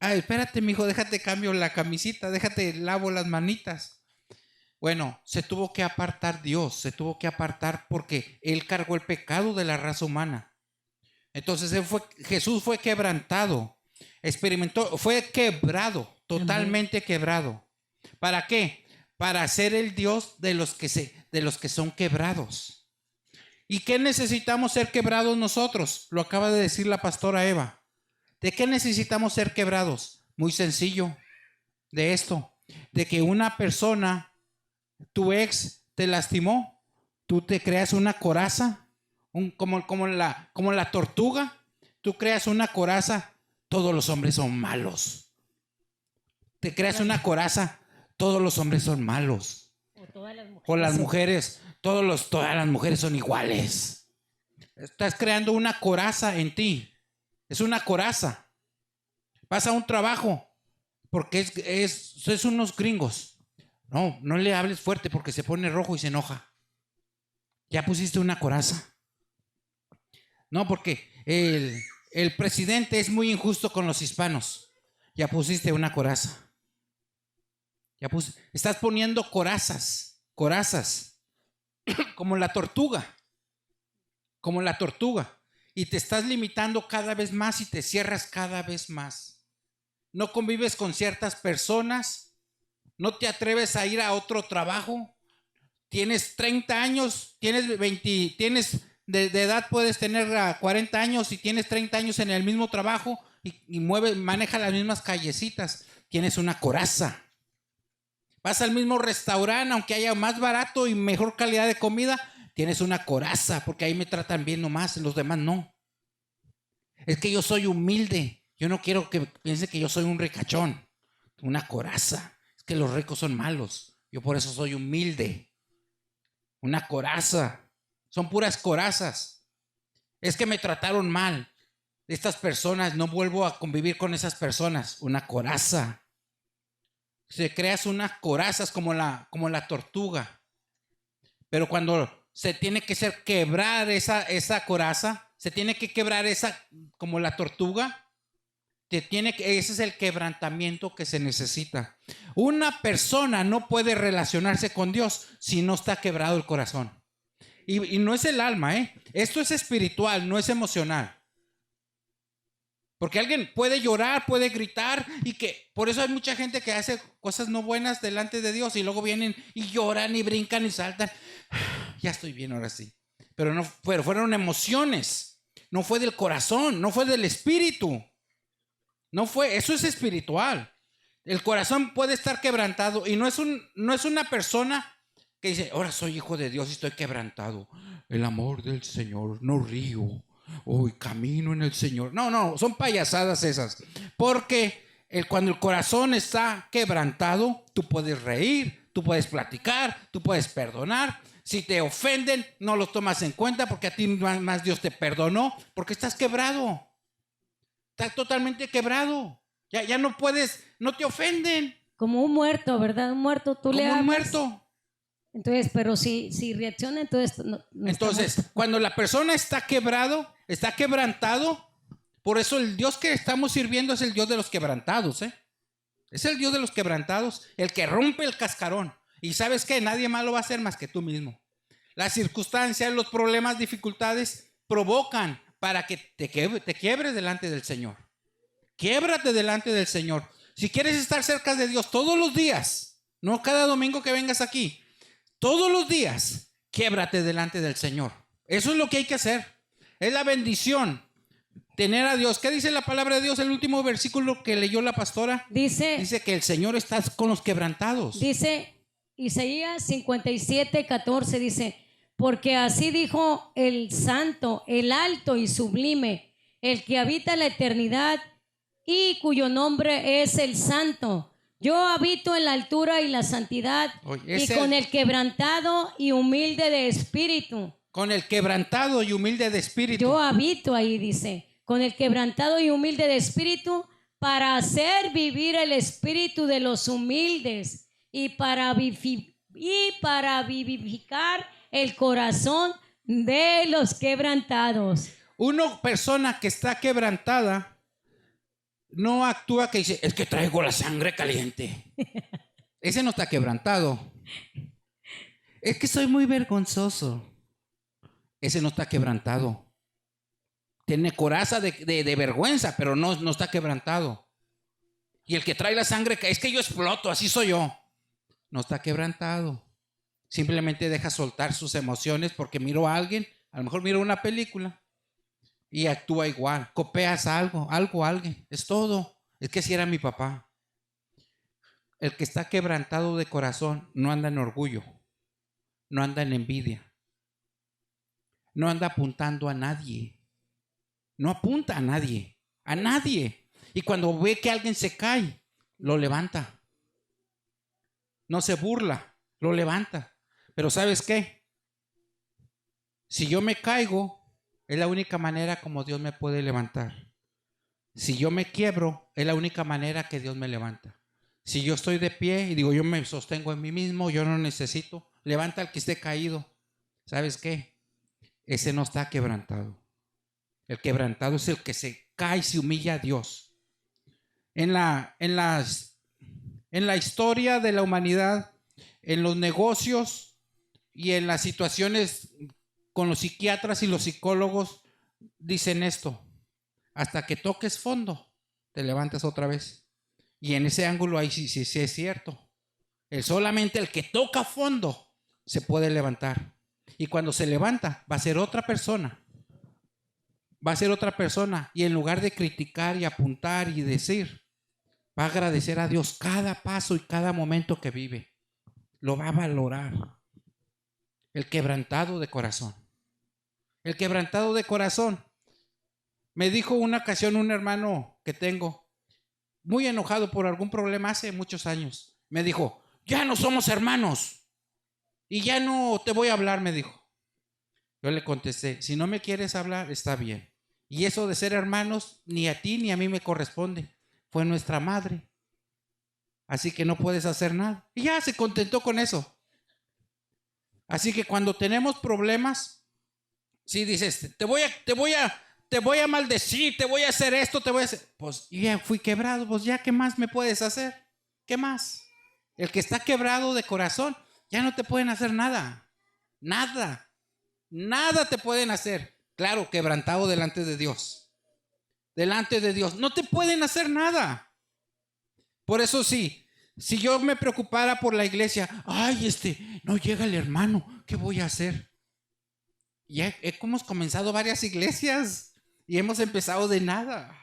Ay, espérate, mijo, déjate cambio la camisita, déjate lavo las manitas. Bueno, se tuvo que apartar Dios, se tuvo que apartar porque Él cargó el pecado de la raza humana. Entonces Jesús fue quebrantado, fue quebrado, totalmente quebrado. ¿Para qué? Para ser el Dios de los que son quebrados. ¿Y qué necesitamos ser quebrados nosotros? Lo acaba de decir la pastora Eva. ¿De qué necesitamos ser quebrados? Muy sencillo, de esto, de que una persona, tu ex te lastimó, tú te creas una coraza, como la tortuga, tú creas una coraza, todos los hombres son malos. Te creas una coraza, todos los hombres son malos. O las mujeres, todas las mujeres son iguales. Estás creando una coraza en ti. Es una coraza. Vas a un trabajo porque es unos gringos. No le hables fuerte porque se pone rojo y se enoja. Ya pusiste una coraza. No, porque el presidente es muy injusto con los hispanos. Ya pusiste una coraza. Estás poniendo corazas, como la tortuga. Y te estás limitando cada vez más y te cierras cada vez más. No convives con ciertas personas, no te atreves a ir a otro trabajo. Tienes 30 años, tienes 20, de edad puedes tener 40 años y tienes 30 años en el mismo trabajo y maneja las mismas callecitas. Tienes una coraza. Vas al mismo restaurante, aunque haya más barato y mejor calidad de comida, tienes una coraza, porque ahí me tratan bien nomás, los demás no. Es que yo soy humilde, yo no quiero que piensen que yo soy un ricachón. Una coraza, es que los ricos son malos, yo por eso soy humilde. Una coraza, son puras corazas. Es que me trataron mal, estas personas, no vuelvo a convivir con esas personas. Una coraza. Se creas unas corazas como la tortuga. Pero cuando se tiene que quebrar esa coraza, se tiene que quebrar esa como la tortuga, ese es el quebrantamiento que se necesita. Una persona no puede relacionarse con Dios si no está quebrado el corazón. Y no es el alma, esto es espiritual, no es emocional. Porque alguien puede llorar, puede gritar, y que por eso hay mucha gente que hace cosas no buenas delante de Dios y luego vienen y lloran y brincan y saltan. Ya estoy bien ahora sí. Pero fueron emociones. No fue del corazón, no fue del espíritu. Eso es espiritual. El corazón puede estar quebrantado y no es una persona que dice, ahora soy hijo de Dios y estoy quebrantado. El amor del Señor, no río. Hoy camino en el Señor. No, son payasadas esas. Porque cuando el corazón está quebrantado, tú puedes reír, tú puedes platicar, tú puedes perdonar. Si te ofenden, no los tomas en cuenta porque a ti más Dios te perdonó, porque estás quebrado. Estás totalmente quebrado. Ya no puedes, no te ofenden. Como un muerto, ¿verdad? Un muerto, tú le Como un hablas. muerto. Entonces, pero si reacciona, entonces no está Entonces, muerto. cuando la persona está quebrado, está quebrantado, por eso el Dios que estamos sirviendo es el Dios de los quebrantados, ¿eh? Es el Dios de los quebrantados, el que rompe el cascarón. Y ¿sabes qué? Nadie más lo va a hacer más que tú mismo. Las circunstancias, los problemas, dificultades provocan para que te quiebres delante del Señor. Quiébrate delante del Señor. Si quieres estar cerca de Dios todos los días, no cada domingo que vengas aquí, todos los días, quiébrate delante del Señor. Eso es lo que hay que hacer. Es la bendición. Tener a Dios. ¿Qué dice la palabra de Dios? El último versículo que leyó la pastora. Dice que el Señor está con los quebrantados. Dice Isaías 57:14, dice, porque así dijo el santo, el alto y sublime, el que habita la eternidad y cuyo nombre es el santo. Yo habito en la altura y la santidad y con el quebrantado y humilde de espíritu. Con el quebrantado y humilde de espíritu. Yo habito ahí, dice, con el quebrantado y humilde de espíritu, para hacer vivir el espíritu de los humildes y para vivificar el corazón de los quebrantados. Una persona que está quebrantada no actúa que dice, es que traigo la sangre caliente. Ese no está quebrantado. Es que soy muy vergonzoso. Ese no está quebrantado. Tiene coraza de vergüenza, pero no está quebrantado. Y el que trae la sangre, es que yo exploto, así soy yo. No está quebrantado. Simplemente deja soltar sus emociones porque miró a alguien, a lo mejor miró una película y actúa igual. Copias algo, alguien. Es todo. Es que si era mi papá. El que está quebrantado de corazón no anda en orgullo, no anda en envidia, no anda apuntando a nadie. No apunta a nadie. Y cuando ve que alguien se cae, lo levanta. No se burla, lo levanta. Pero ¿sabes qué? Si yo me caigo, es la única manera como Dios me puede levantar. Si yo me quiebro, es la única manera que Dios me levanta. Si yo estoy de pie y digo, yo me sostengo en mí mismo, yo no necesito, levanta al que esté caído. ¿Sabes qué? Ese no está quebrantado. El quebrantado es el que se cae y se humilla a Dios. En la historia de la humanidad, en los negocios y en las situaciones con los psiquiatras y los psicólogos, dicen esto: hasta que toques fondo, te levantas otra vez. Y en ese ángulo ahí sí es cierto. Solamente el que toca fondo se puede levantar. Y cuando se levanta, va a ser otra persona. Y en lugar de criticar y apuntar y decir, va a agradecer a Dios cada paso y cada momento que vive. Lo va a valorar. El quebrantado de corazón. El quebrantado de corazón. Me dijo una ocasión un hermano que tengo, muy enojado por algún problema hace muchos años. Me dijo, ya no somos hermanos y ya no te voy a hablar, me dijo. Yo le contesté, si no me quieres hablar, está bien. Y eso de ser hermanos, ni a ti ni a mí me corresponde. Fue nuestra madre. Así que no puedes hacer nada. Y ya se contentó con eso. Así que cuando tenemos problemas, si dices, te voy a maldecir, te voy a hacer esto, te voy a hacer. Pues ya fui quebrado, pues ya, ¿qué más me puedes hacer? ¿Qué más? El que está quebrado de corazón, ya no te pueden hacer nada. Nada te pueden hacer. Claro, quebrantado delante de Dios. Delante de Dios. No te pueden hacer nada. Por eso sí, si yo me preocupara por la iglesia, no llega el hermano, ¿qué voy a hacer? Ya hemos comenzado varias iglesias y hemos empezado de nada.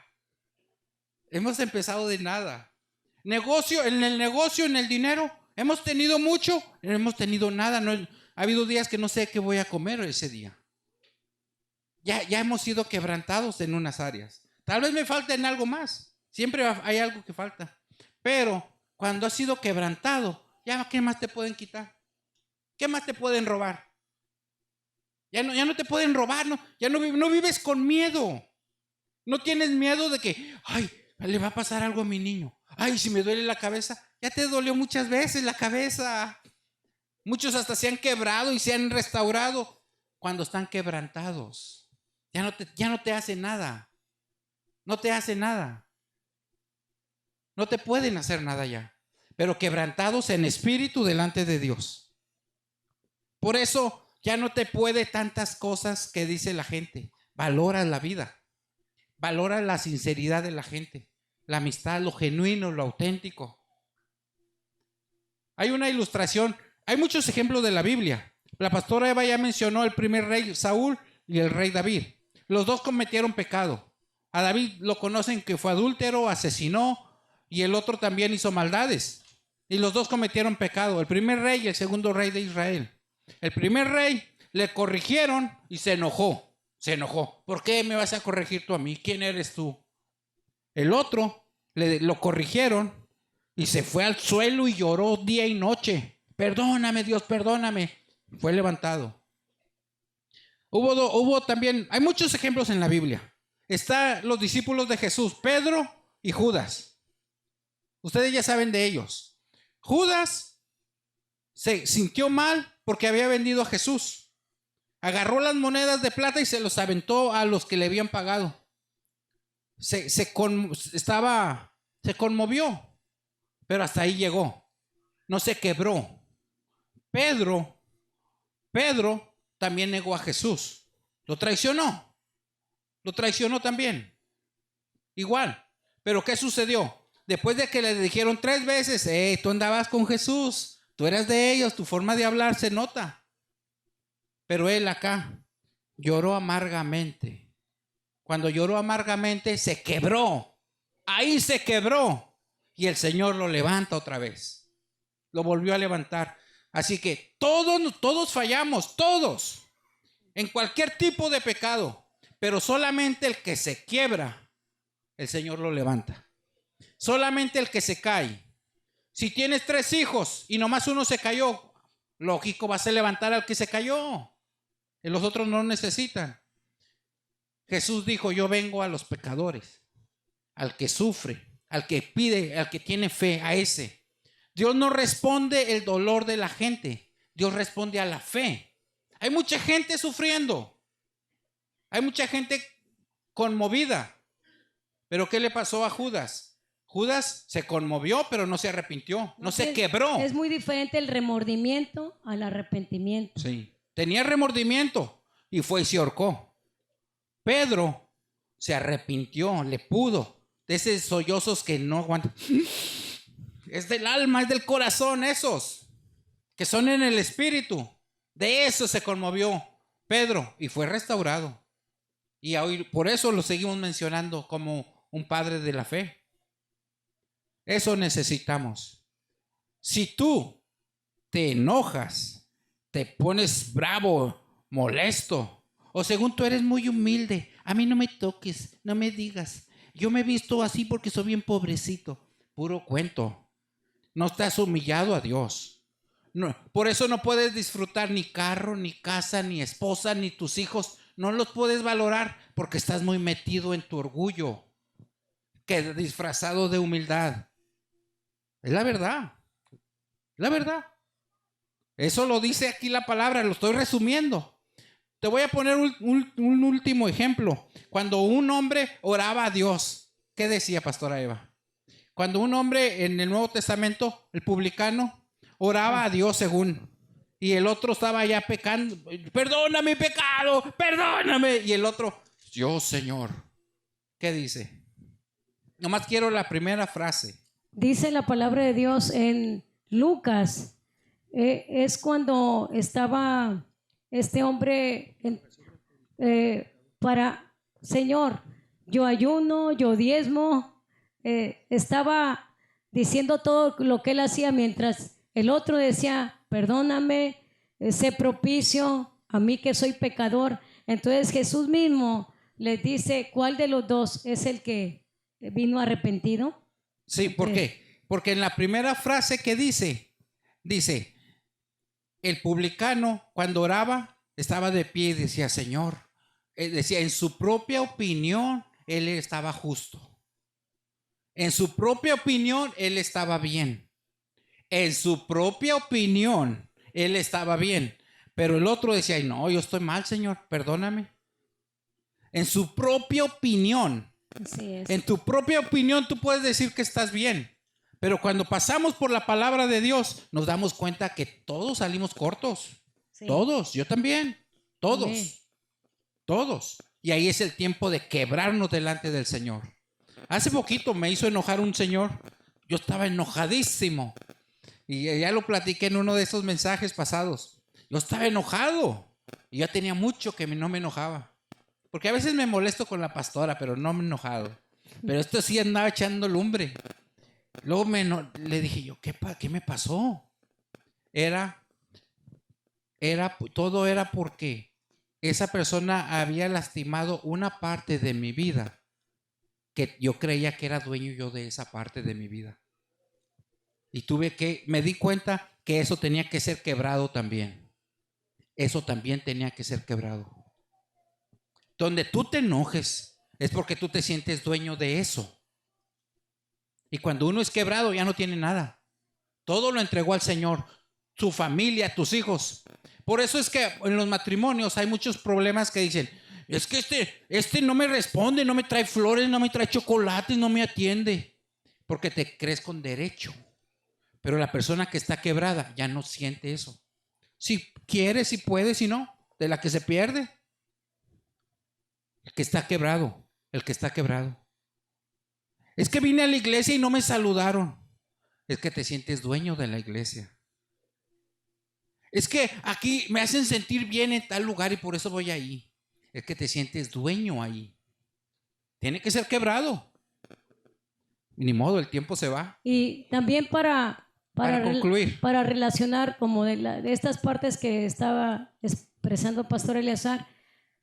Negocio, en el dinero, hemos tenido mucho, hemos tenido nada. No, ha habido días que no sé qué voy a comer ese día. Ya hemos sido quebrantados en unas áreas. Tal vez me falte en algo más. Siempre hay algo que falta. Pero cuando has sido quebrantado, ya ¿qué más te pueden quitar? ¿Qué más te pueden robar? Ya no te pueden robar, ya no vives con miedo. No tienes miedo de que, le va a pasar algo a mi niño. Ay, si me duele la cabeza, ya te dolió muchas veces la cabeza. Muchos hasta se han quebrado y se han restaurado cuando están quebrantados. Ya no te hace nada. No te hace nada. No te pueden hacer nada ya. Pero quebrantados en espíritu delante de Dios. Por eso ya no te puede tantas cosas que dice la gente. Valora la vida. Valora la sinceridad de la gente. La amistad, lo genuino, lo auténtico. Hay una ilustración. Hay muchos ejemplos de la Biblia. La pastora Eva ya mencionó el primer rey Saúl y el rey David. Los dos cometieron pecado. A David lo conocen que fue adúltero, asesinó, y el otro también hizo maldades. Y los dos cometieron pecado, el primer rey y el segundo rey de Israel. El primer rey le corrigieron y se enojó. Se enojó. ¿Por qué me vas a corregir tú a mí? ¿Quién eres tú? El otro lo corrigieron y se fue al suelo y lloró día y noche. Perdóname, Dios, perdóname. Fue levantado. Hubo también, hay muchos ejemplos en la Biblia. Están los discípulos de Jesús, Pedro y Judas. Ustedes ya saben de ellos. Judas se sintió mal porque había vendido a Jesús. Agarró las monedas de plata y se los aventó a los que le habían pagado. Se conmovió, pero hasta ahí llegó. No se quebró. Pedro también negó a Jesús. Lo traicionó. Lo traicionó también. Igual. Pero ¿qué sucedió? Después de que le dijeron 3 veces, tú andabas con Jesús, tú eras de ellos, tu forma de hablar se nota. Pero él acá lloró amargamente. Cuando lloró amargamente se quebró. Ahí se quebró. Y el Señor lo levanta otra vez. Lo volvió a levantar. Así que todos fallamos, todos. En cualquier tipo de pecado. Pero solamente el que se quiebra, el Señor lo levanta. Solamente el que se cae. Si tienes 3 hijos y nomás uno se cayó, lógico, vas a levantar al que se cayó. Y los otros no necesitan. Jesús dijo, yo vengo a los pecadores, al que sufre, al que pide, al que tiene fe, a ese. Dios no responde el dolor de la gente. Dios responde a la fe. Hay mucha gente sufriendo. Hay mucha gente conmovida. Pero ¿qué le pasó a Judas? Judas se conmovió, pero no se arrepintió, no se quebró. Es muy diferente el remordimiento al arrepentimiento. Sí, tenía remordimiento y fue y se ahorcó. Pedro se arrepintió, le pudo. De esos sollozos que no aguantan. Es del alma, es del corazón, esos que son en el espíritu. De eso se conmovió Pedro y fue restaurado. Y hoy por eso lo seguimos mencionando como un padre de la fe. Eso necesitamos. Si tú te enojas, te pones bravo, molesto, o según tú eres muy humilde, a mí no me toques, no me digas, yo me he visto así porque soy bien pobrecito. Puro cuento. No estás humillado a Dios. No, por eso no puedes disfrutar ni carro, ni casa, ni esposa, ni tus hijos. No los puedes valorar porque estás muy metido en tu orgullo, que disfrazado de humildad. Es la verdad. La verdad. Eso lo dice aquí la palabra, lo estoy resumiendo. Te voy a poner un último ejemplo. Cuando un hombre oraba a Dios, ¿qué decía Pastora Eva? Cuando un hombre en el Nuevo Testamento, el publicano, oraba a Dios según, y el otro estaba ya pecando, perdona mi pecado, perdóname, y el otro, yo Señor, ¿qué dice? Nomás quiero la primera frase. Dice la palabra de Dios en Lucas, es cuando estaba este hombre para, Señor, yo ayuno, yo diezmo, estaba diciendo todo lo que él hacía mientras el otro decía, perdóname, sé propicio a mí que soy pecador. Entonces Jesús mismo les dice, ¿cuál de los dos es el que vino arrepentido? Sí, ¿por qué? Porque en la primera frase que dice, el publicano cuando oraba estaba de pie y decía, Señor, decía en su propia opinión, él estaba justo. En su propia opinión, él estaba bien. En su propia opinión, él estaba bien. Pero el otro decía, ay, no, yo estoy mal, Señor, perdóname. En su propia opinión. Así es. En tu propia opinión tú puedes decir que estás bien. Pero cuando pasamos por la palabra de Dios, nos damos cuenta que todos salimos cortos. Sí. Todos, yo también. Todos. Amén. Todos. Y ahí es el tiempo de quebrarnos delante del Señor. Hace poquito me hizo enojar un señor. Yo estaba enojadísimo. Y ya lo platiqué en uno de esos mensajes pasados. Yo estaba enojado. Y ya tenía mucho que no me enojaba. Porque a veces me molesto con la pastora, pero no me he enojado. Pero esto sí andaba echando lumbre. Luego le dije yo, ¿qué me pasó? Todo era porque esa persona había lastimado una parte de mi vida que yo creía que era dueño yo de esa parte de mi vida. Y me di cuenta que eso tenía que ser quebrado también. Eso también tenía que ser quebrado. Donde tú te enojes es porque tú te sientes dueño de eso. Y cuando uno es quebrado ya no tiene nada. Todo lo entregó al Señor. Su familia, tus hijos. Por eso es que en los matrimonios hay muchos problemas que dicen, es que este no me responde, no me trae flores, no me trae chocolates, no me atiende. Porque te crees con derecho. Pero la persona que está quebrada ya no siente eso. Si quiere, si puede, si no, de la que se pierde. El que está quebrado, el que está quebrado. Es que vine a la iglesia y no me saludaron. Es que te sientes dueño de la iglesia. Es que aquí me hacen sentir bien en tal lugar y por eso voy ahí. Es que te sientes dueño ahí. Tiene que ser quebrado. Ni modo, el tiempo se va. Y también para concluir. Para relacionar como de estas partes que estaba expresando Pastor Eleazar,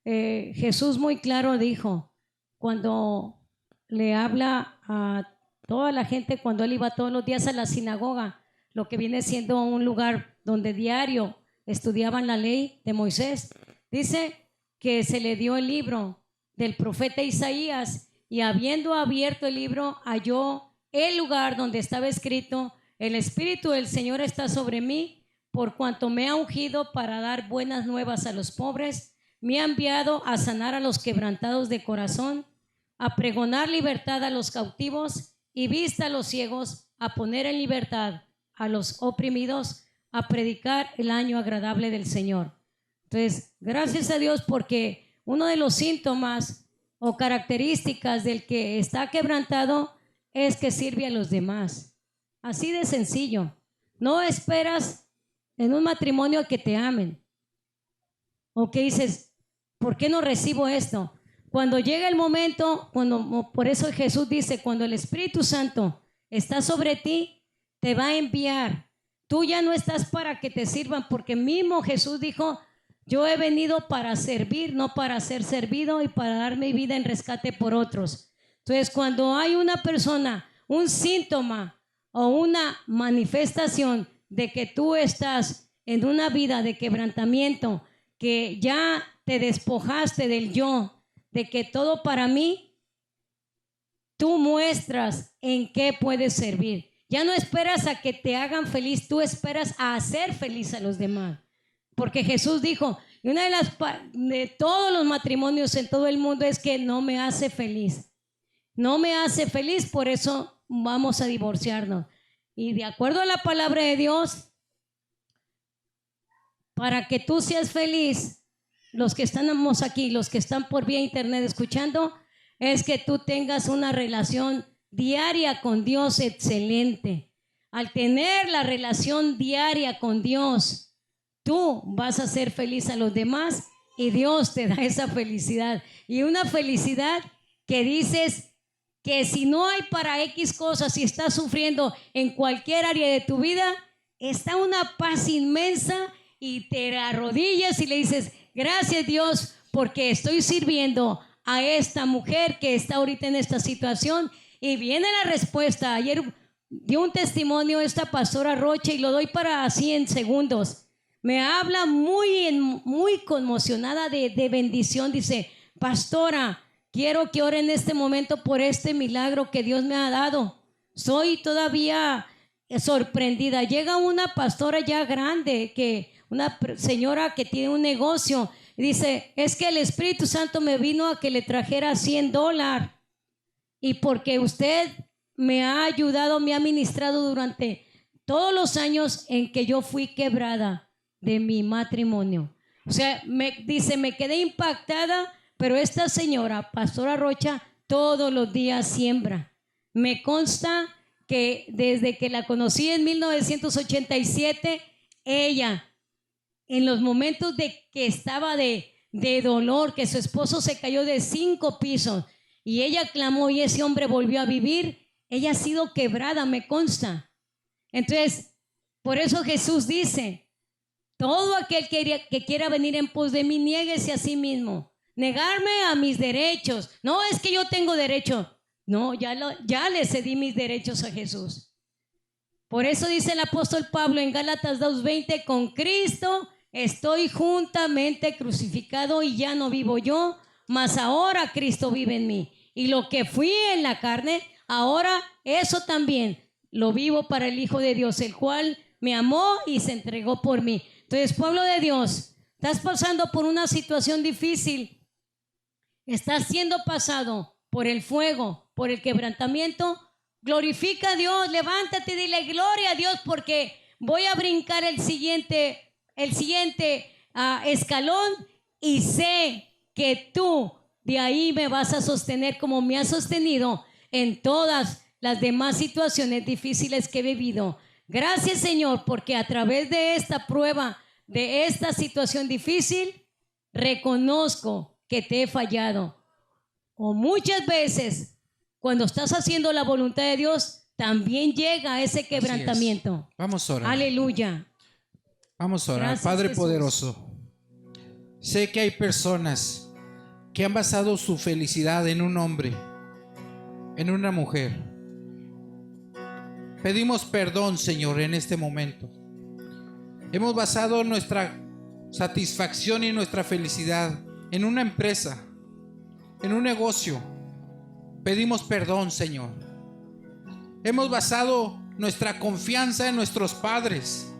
Jesús muy claro dijo, cuando le habla a toda la gente, cuando él iba todos los días a la sinagoga, lo que viene siendo un lugar donde diario estudiaban la ley de Moisés, dice que se le dio el libro del profeta Isaías y habiendo abierto el libro halló el lugar donde estaba escrito: el Espíritu del Señor está sobre mí, por cuanto me ha ungido para dar buenas nuevas a los pobres, me ha enviado a sanar a los quebrantados de corazón, a pregonar libertad a los cautivos y vista a los ciegos, a poner en libertad a los oprimidos, a predicar el año agradable del Señor. Entonces, gracias a Dios, porque uno de los síntomas o características del que está quebrantado es que sirve a los demás. Así de sencillo. No esperas en un matrimonio que te amen. O que dices, ¿por qué no recibo esto? Cuando llega el momento, por eso Jesús dice, cuando el Espíritu Santo está sobre ti, te va a enviar. Tú ya no estás para que te sirvan, porque mismo Jesús dijo, yo he venido para servir, no para ser servido, y para dar mi vida en rescate por otros. Entonces, cuando hay una persona, un síntoma o una manifestación de que tú estás en una vida de quebrantamiento, que ya te despojaste del yo, de que todo para mí, tú muestras en qué puedes servir. Ya no esperas a que te hagan feliz, tú esperas a hacer feliz a los demás. Porque Jesús dijo, y una de todos los matrimonios en todo el mundo es que no me hace feliz. No me hace feliz, por eso vamos a divorciarnos. Y de acuerdo a la palabra de Dios, para que tú seas feliz, los que estamos aquí, los que están por vía internet escuchando, es que tú tengas una relación diaria con Dios excelente. Al tener la relación diaria con Dios, tú vas a ser feliz a los demás y Dios te da esa felicidad. Y una felicidad que dices que si no hay para X cosas, si estás sufriendo en cualquier área de tu vida, está una paz inmensa y te arrodillas y le dices, gracias Dios, porque estoy sirviendo a esta mujer que está ahorita en esta situación. Y viene la respuesta. Ayer dio un testimonio esta pastora Rocha y lo doy para así en segundos. Me habla muy conmocionada de bendición. Dice, pastora, quiero que ore en este momento por este milagro que Dios me ha dado. Soy todavía sorprendida. Llega una pastora ya grande, una señora que tiene un negocio, y dice, es que el Espíritu Santo me vino a que le trajera $100, y porque usted me ha ayudado, me ha ministrado durante todos los años en que yo fui quebrada de mi matrimonio. O sea, dice, me quedé impactada, pero esta señora, Pastora Rocha, todos los días siembra. Me consta que desde que la conocí en 1987, ella, en los momentos de que estaba de dolor, que su esposo se cayó de 5 pisos y ella clamó y ese hombre volvió a vivir, ella ha sido quebrada, me consta. Entonces, por eso Jesús dice, todo aquel que quiera venir en pos de mí, niéguese a sí mismo. Negarme a mis derechos. No es que yo tengo derecho. No, ya le cedí mis derechos a Jesús. Por eso dice el apóstol Pablo en Gálatas 2:20, con Cristo estoy juntamente crucificado y ya no vivo yo, mas ahora Cristo vive en mí. Y lo que fui en la carne, ahora eso también lo vivo para el Hijo de Dios, el cual me amó y se entregó por mí. Entonces, pueblo de Dios, estás pasando por una situación difícil, estás siendo pasado por el fuego, por el quebrantamiento. Glorifica a Dios, levántate y dile gloria a Dios, porque voy a brincar el siguiente escalón y sé que tú de ahí me vas a sostener como me has sostenido en todas las demás situaciones difíciles que he vivido. Gracias, Señor, porque a través de esta prueba, de esta situación difícil, reconozco que te he fallado. O muchas veces, cuando estás haciendo la voluntad de Dios, también llega ese quebrantamiento. Vamos a orar. Aleluya. Vamos a orar. Gracias, Padre Jesús. poderoso, sé que hay personas que han basado su felicidad en un hombre, en una mujer. Pedimos perdón, Señor, en este momento. Hemos basado nuestra satisfacción y nuestra felicidad en una empresa, en un negocio. Pedimos perdón, Señor. Hemos basado nuestra confianza en nuestros padres.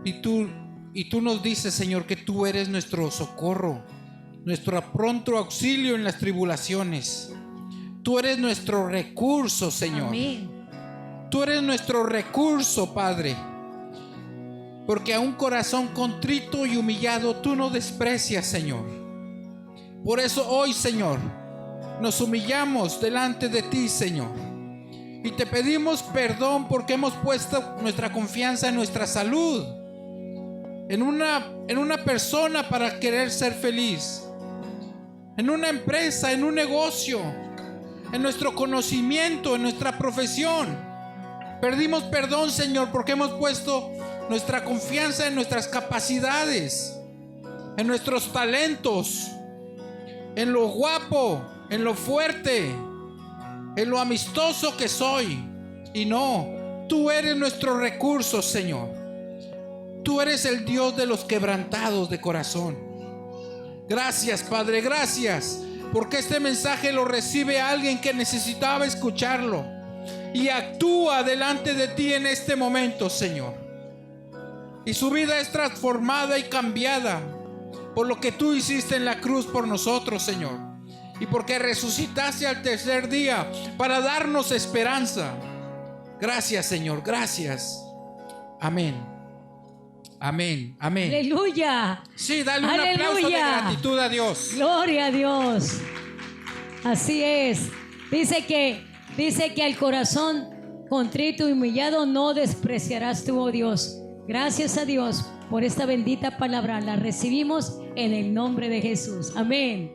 Y tú nos dices, Señor, que tú eres nuestro socorro, nuestro pronto auxilio en las tribulaciones. Tú eres nuestro recurso, Señor. Amén. Tú eres nuestro recurso, Padre. Porque a un corazón contrito y humillado tú no desprecias, Señor. Por eso hoy, Señor, nos humillamos delante de ti, Señor. Y te pedimos perdón porque hemos puesto nuestra confianza en nuestra salud, en una persona para querer ser feliz, en una empresa, en un negocio, en nuestro conocimiento, en nuestra profesión. Pedimos perdón, Señor, porque hemos puesto nuestra confianza en nuestras capacidades, en nuestros talentos, en lo guapo, en lo fuerte, en lo amistoso que soy. Y no, tú eres nuestro recurso, Señor. Tú eres el Dios de los quebrantados de corazón. Gracias, Padre, gracias, porque este mensaje lo recibe alguien que necesitaba escucharlo y actúa delante de ti en este momento, Señor. Y su vida es transformada y cambiada por lo que tú hiciste en la cruz por nosotros, Señor. Y porque resucitaste al tercer día para darnos esperanza. Gracias, Señor, gracias. Amén. Amén, amén. Aleluya. Sí, dale un Aleluya. aplauso de gratitud a Dios. Gloria a Dios. Así es. Dice que al corazón contrito y humillado no despreciarás tú, oh Dios. Gracias a Dios por esta bendita palabra. La recibimos en el nombre de Jesús. Amén.